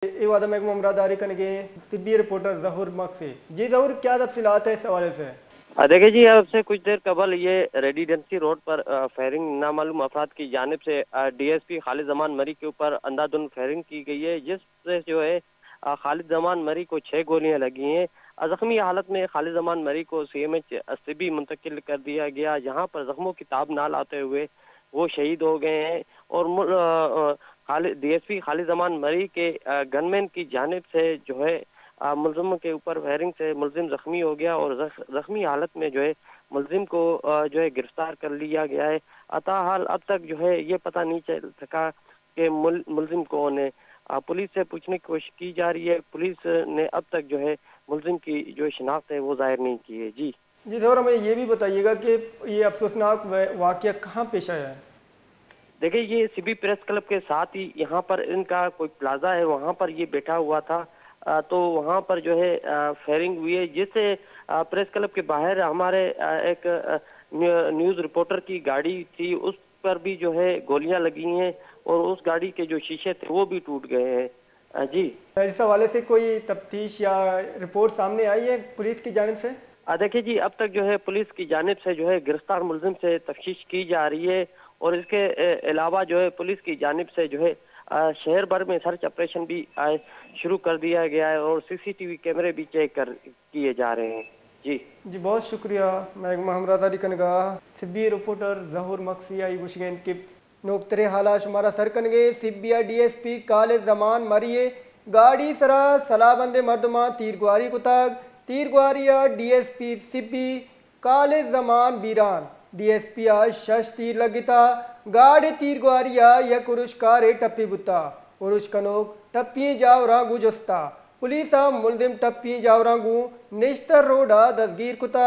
वादा महकमा अमरादारी कनगे तिब्बी रिपोर्टर ज़हूर मक से। जी ज़हूर, क्या तफसीलात है इस हवाले से? देखिए जी, अब से कुछ देर कबल ये रेजिडेंसी रोड पर फायरिंग नामालूम अफराद की जानिब से डीएसपी खालिद जमान मरी के ऊपर अंधाधुंध फायरिंग की गई है, जिससे जो है खालिद जमान मरी को 6 गोलियां लगी हैं। जख्मी हालत में खालिद जमान मरी को सीएमएच सिबी मुंतकिल कर दिया गया, जहां पर जख्मों की ताब ना लाते हुए वो शहीद हो गए हैं। और डीएसपी खालिद जमान मरी के गनमैन की जानिब से जो है मुलजिम के ऊपर फायरिंग से मुलजिम जख्मी हो गया और जख्मी हालत में जो है मुलजिम को जो है गिरफ्तार कर लिया गया है। अताहाल अब तक जो है ये पता नहीं चल सका कि मुलजिम कौन है। पुलिस से पूछने की कोशिश की जा रही है। पुलिस ने अब तक जो है मुलजिम की जो शिनाख्त है वो जाहिर नहीं की है। जी ज़हूर, हमें ये भी बताइएगा कि ये अफसोसनाक वाक़या कहाँ पेश आया है? देखिए, ये सिबी प्रेस क्लब के साथ ही यहाँ पर इनका कोई प्लाजा है, वहाँ पर ये बैठा हुआ था। तो वहाँ पर जो है फायरिंग हुई है, जिससे प्रेस क्लब के बाहर हमारे एक न्यूज़ रिपोर्टर की गाड़ी थी, उस पर भी जो है गोलियां लगी हैं और उस गाड़ी के जो शीशे थे वो भी टूट गए हैं। जी इस हवाले से कोई तफ्तीश या रिपोर्ट सामने आई है पुलिस की जानिब से? देखिए जी, अब तक जो है पुलिस की जानिब से जो है गिरफ्तार मुलजिम से तफ्तीश की जा रही है और इसके अलावा जो है पुलिस की जानिब से जो है शहर भर में सर्च ऑपरेशन भी शुरू कर दिया गया है और सीसीटीवी कैमरे भी चेक किए जा रहे हैं। जी बहुत शुक्रिया महकमा अमरादारी कनगा सिब्बी रिपोर्टर ज़हूर मक्सी आई गुशगैन के नोक्तरे हाला शुमारा सर कनगे सिब्बिया डीएसपी कालिद जमान मरिए गाड़ी सरा सलाबंदे मर्दमा तीरगुआरी कुताग तीरगुआरिया डीएसपी सिब्बी कालिद जमान बीरान डीएसपी आज शश तीर लगिता गाड़ी तीरगुआरिया यक उरुशकारे टप्पी बुता उरुश कनोक टप्पी जावरांगू जस्ता पुलिस मुलजिम टप्पी जावरांगू निश्तर रोडा दसगीर कुता।